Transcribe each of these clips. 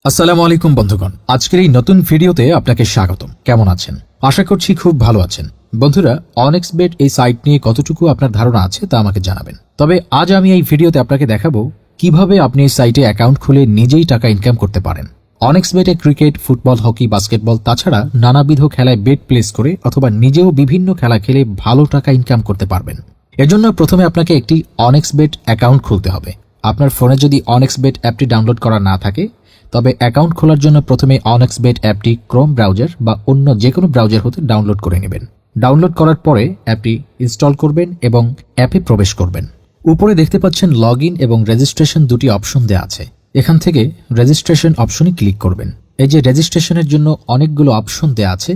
আসসালামু আলাইকুম বন্ধুগণ, আজকের এই নতুন ভিডিওতে আপনাকে স্বাগতম। কেমন আছেন? আশা করছি খুব ভালো আছেন। বন্ধুরা, অনেক্সবেট এই সাইট নিয়ে কতটুকু আপনার ধারণা আছে তা আমাকে জানাবেন। তবে আজ আমি এই ভিডিওতে আপনাকে দেখাবো কিভাবে আপনি এই সাইটে অ্যাকাউন্ট খুলে নিজেই টাকা ইনকাম করতে পারেন। অনেক্সবেটে ক্রিকেট, ফুটবল, হকি, বাস্কেটবল তাছাড়া নানাবিধ খেলায় বেট প্লেস করে অথবা নিজেও বিভিন্ন খেলা খেলে ভালো টাকা ইনকাম করতে পারবেন। এজন্য প্রথমে আপনাকে একটি অনেক্সবেট অ্যাকাউন্ট খুলতে হবে। আপনার ফোনে যদি অনেক্সবেট অ্যাপটি ডাউনলোড করা না থাকে তবে অ্যাকাউন্ট খোলার জন্য প্রথমে অনেক্সবেট অ্যাপটি ক্রোম ব্রাউজার বা অন্য যে কোনো ব্রাউজার হতে ডাউনলোড করে নেবেন। ডাউনলোড করার পরে অ্যাপটি ইনস্টল করবেন এবং অ্যাপে প্রবেশ করবেন। উপরে দেখতে পাচ্ছেন লগইন এবং রেজিস্ট্রেশন দুটি অপশন দেওয়া আছে। এখান থেকে রেজিস্ট্রেশন অপশনে ক্লিক করবেন। এই যে রেজিস্ট্রেশনের জন্য অনেকগুলো অপশন দেওয়া আছে,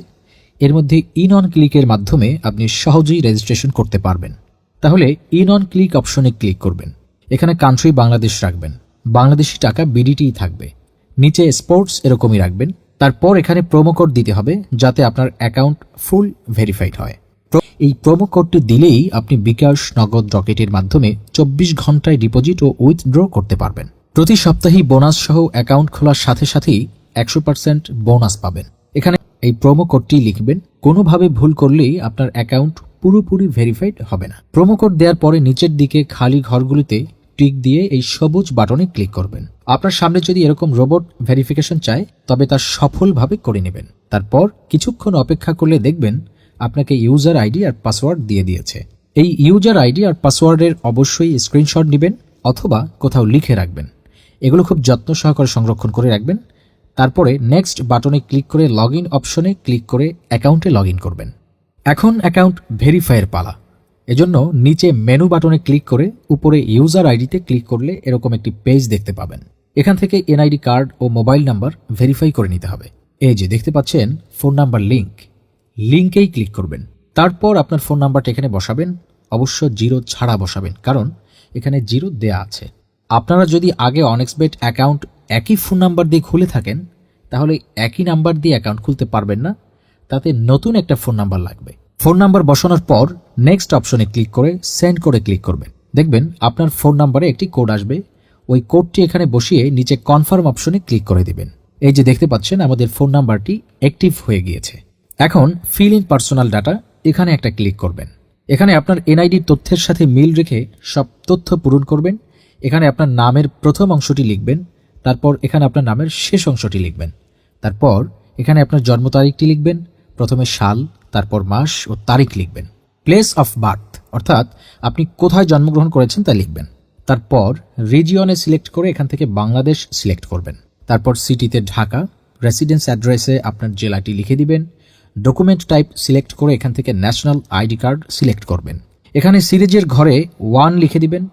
এর মধ্যে ইন অন ক্লিকের মাধ্যমে আপনি সহজেই রেজিস্ট্রেশন করতে পারবেন। তাহলে ইন অন ক্লিক অপশনে ক্লিক করবেন। এখানে কান্ট্রি বাংলাদেশ রাখবেন, বাংলাদেশি টাকা বিডিটি থাকবে। নিচে স্পোর্টস এরকমই রাখবেন। তারপর এখানে প্রোমো কোড দিতে হবে যাতে আপনার অ্যাকাউন্ট ফুল ভেরিফাইড হয়। এই প্রোমো কোডটি দিলেই আপনি বিকাশ, নগদ, রকেটের মাধ্যমে 24 ঘন্টায় ডিপোজিট ও উইথড্র করতে পারবেন। প্রতি সপ্তাহেই বোনাস সহ অ্যাকাউন্ট খোলার সাথে সাথেই 100% বোনাস পাবেন। এখানে এই প্রোমো কোডটি লিখবেন। কোনোভাবে ভুল করলেই আপনার অ্যাকাউন্ট পুরোপুরি ভেরিফাইড হবে না। প্রোমো কোড দেওয়ার পরে নিচের দিকে খালি ঘরগুলিতে টিক দিয়ে এই সবুজ বাটনে ক্লিক করবেন। আপনার সামনে যদি এরকম রোবট ভেরিফিকেশন চায় তবে তা সফলভাবে করে নেবেন। তারপর কিছুক্ষণ অপেক্ষা করলে দেখবেন আপনাকে ইউজার আইডি আর পাসওয়ার্ড দিয়ে দিয়েছে। এই ইউজার আইডি আর পাসওয়ার্ডের অবশ্যই স্ক্রিনশট নেবেন অথবা কোথাও লিখে রাখবেন। এগুলো খুব যত্ন সহকারে সংরক্ষণ করে রাখবেন। তারপরে নেক্সট বাটনে ক্লিক করে লগইন অপশনে ক্লিক করে অ্যাকাউন্টে লগইন করবেন। এখন অ্যাকাউন্ট ভেরিফাইয়ের পালা। এজন্য নিচে মেনু বাটনে ক্লিক করে উপরে ইউজার আইডিতে ক্লিক করলে এরকম একটি পেজ দেখতে পাবেন। এখান থেকে এনআইডি কার্ড ও মোবাইল নাম্বার ভেরিফাই করে নিতে হবে। এই যে দেখতে পাচ্ছেন ফোন নাম্বার লিঙ্কেই ক্লিক করবেন। তারপর আপনার ফোন নাম্বারটা এখানে বসাবেন। অবশ্য জিরো ছাড়া বসাবেন, কারণ এখানে জিরো দেয়া আছে। আপনারা যদি আগে অনেক্সবেট অ্যাকাউন্ট একই ফোন নাম্বার দিয়ে খুলে থাকেন তাহলে একই নাম্বার দিয়ে অ্যাকাউন্ট খুলতে পারবেন না, তাতে নতুন একটা ফোন নাম্বার লাগবে। ফোন নাম্বার বসানোর পর নেক্সট অপশনে ক্লিক করে সেন্ড করে ক্লিক করবেন। দেখবেন আপনার ফোন নাম্বারে একটি কোড আসবে। ওই কোডটি এখানে বসিয়ে নিচে কনফার্ম অপশনে ক্লিক করে দিবেন। এই যে দেখতে পাচ্ছেন আমাদের ফোন নাম্বারটি অ্যাক্টিভ হয়ে গিয়েছে। এখন ফিল ইন পার্সোনাল ডাটা এখানে একটা ক্লিক করবেন। এখানে আপনার এনআইডি তথ্যের সাথে মিল রেখে সব তথ্য পূরণ করবেন। এখানে আপনার নামের প্রথম অংশটি লিখবেন, তারপর এখানে আপনার নামের শেষ অংশটি লিখবেন। তারপর এখানে আপনার জন্ম তারিখটি লিখবেন। প্রথমে সাল, তারপর মাস ও তারিখ লিখবেন। প্লেস অফ বার্থ অর্থাৎ আপনি কোথায় জন্মগ্রহণ করেছেন তা লিখবেন। তারপর রিজিয়নে সিলেক্ট করে এখান থেকে বাংলাদেশ সিলেক্ট করবেন। তারপর সিটিতে ঢাকা, রেসিডেন্স অ্যাড্রেসে আপনার জেলাটি লিখে দিবেন। ডকুমেন্ট টাইপ সিলেক্ট করে এখান থেকে ন্যাশনাল আইডি কার্ড সিলেক্ট করবেন। এখানে সিরিজের ঘরে 1 লিখে দিবেন।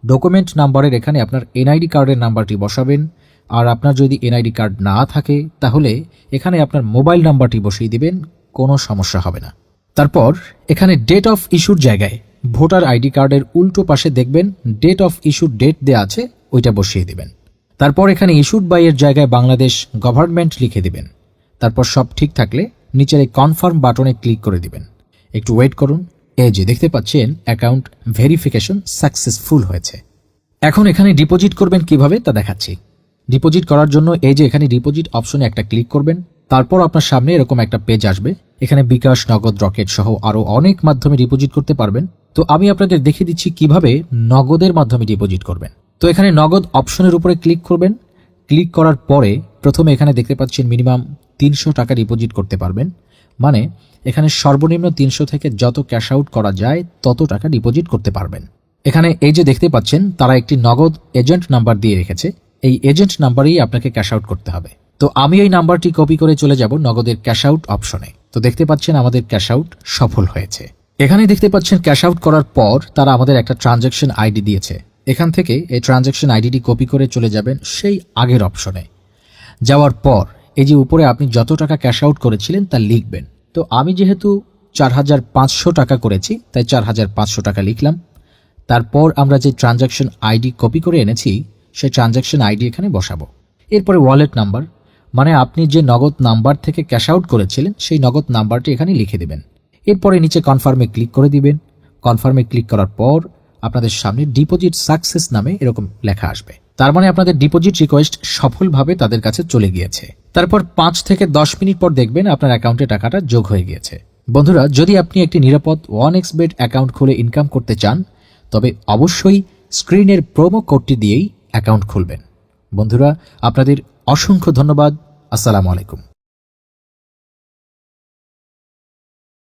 ডকুমেন্ট নাম্বারের এখানে আপনার এনআইডি কার্ডের নাম্বারটি বসাবেন। আর আপনার যদি এনআইডি কার্ড না থাকে তাহলে এখানে আপনার মোবাইল নাম্বারটি বসিয়ে দিবেন, কোনো সমস্যা হবে না। তারপর এখানে ডেট অফ ইস্যুর জায়গায় ভোটার আইডি কার্ডের উল্টো পাশে দেখবেন ডেট অফ ইস্যুর ডেট দেওয়া আছে, ওইটা বসিয়ে দিবেন। তারপর এখানে ইস্যুড বাই এর জায়গায় বাংলাদেশ গভর্নমেন্ট লিখে দিবেন। তারপর সব ঠিক থাকলে নিচের এই কনফার্ম বাটনে ক্লিক করে দিবেন। একটু ওয়েট করুন। এই যে দেখতে পাচ্ছেন অ্যাকাউন্ট ভেরিফিকেশন সাকসেসফুল হয়েছে। এখন এখানে ডিপোজিট করবেন কিভাবে তা দেখাচ্ছি। ডিপোজিট করার জন্য এই যে এখানে ডিপোজিট অপশনে একটা ক্লিক করবেন। তারপর আপনার সামনে এরকম একটা পেজ আসবে। এখানে বিকাশ, নগদ, রকেট সহ আরো অনেক মাধ্যমে ডিপোজিট করতে পারবেন। তো আমি আপনাদের দেখিয়ে দিচ্ছি কিভাবে নগদের মাধ্যমে ডিপোজিট করবেন। তো এখানে নগদ অপশনের উপরে ক্লিক করবেন। ক্লিক করার পরে প্রথমে এখানে দেখতে পাচ্ছেন মিনিমাম 300 টাকা ডিপোজিট করতে পারবেন। মানে এখানে সর্বনিম্ন 300 থেকে যত ক্যাশ আউট করা যায় তত টাকা ডিপোজিট করতে পারবেন। এখানে এই যে দেখতে পাচ্ছেন তারা একটি নগদ এজেন্ট নাম্বার দিয়ে রেখেছে। এই এজেন্ট নাম্বারেই আপনাকে ক্যাশ আউট করতে হবে। তো আমি এই নাম্বারটি কপি করে চলে যাব নগদের ক্যাশ আউট অপশনে। তো দেখতে পাচ্ছেন আমাদের ক্যাশ আউট সফল হয়েছে। এখানে দেখতে পাচ্ছেন ক্যাশ আউট করার পর তারা আমাদের একটা ট্রানজ্যাকশন আইডি দিয়েছে। এখান থেকে এই ট্রানজ্যাকশন আইডিটি কপি করে চলে যাবেন সেই আগের অপশনে। যাওয়ার পর এই যে উপরে আপনি যত টাকা ক্যাশ আউট করেছিলেন তা লিখবেন। তো আমি যেহেতু 4500 টাকা করেছি তাই 4500 টাকা লিখলাম। তারপর আমরা যে ট্রানজ্যাকশন আইডি কপি করে এনেছি সেই ট্রানজ্যাকশন আইডি এখানে বসাবো। এরপরে ওয়ালেট নাম্বার, মানে আপনি যে নগদ নাম্বার থেকে ক্যাশ আউট করেছিলেন সেই নগদ নাম্বারটি এখানে লিখে দেবেন। এরপরে নিচে কনফার্মে ক্লিক করে দিবেন। কনফার্মে ক্লিক করার পর আপনাদের সামনে ডিপোজিট সাকসেস নামে এরকম লেখা আসবে। তার মানে আপনাদের ডিপোজিট রিকোয়েস্ট সফলভাবে তাদের কাছে চলে গিয়েছে। তারপর 5 থেকে 10 মিনিট পর দেখবেন আপনার অ্যাকাউন্টে টাকাটা যোগ হয়ে গিয়েছে। বন্ধুরা, যদি আপনি একটি নিরাপদ 1xBet অ্যাকাউন্ট খুলে ইনকাম করতে চান তবে অবশ্যই স্ক্রিনের প্রোমো কোডটি দিয়েই অ্যাকাউন্ট খুলবেন। বন্ধুরা, আপনাদের অসংখ্য ধন্যবাদ। আসসালামু আলাইকুম।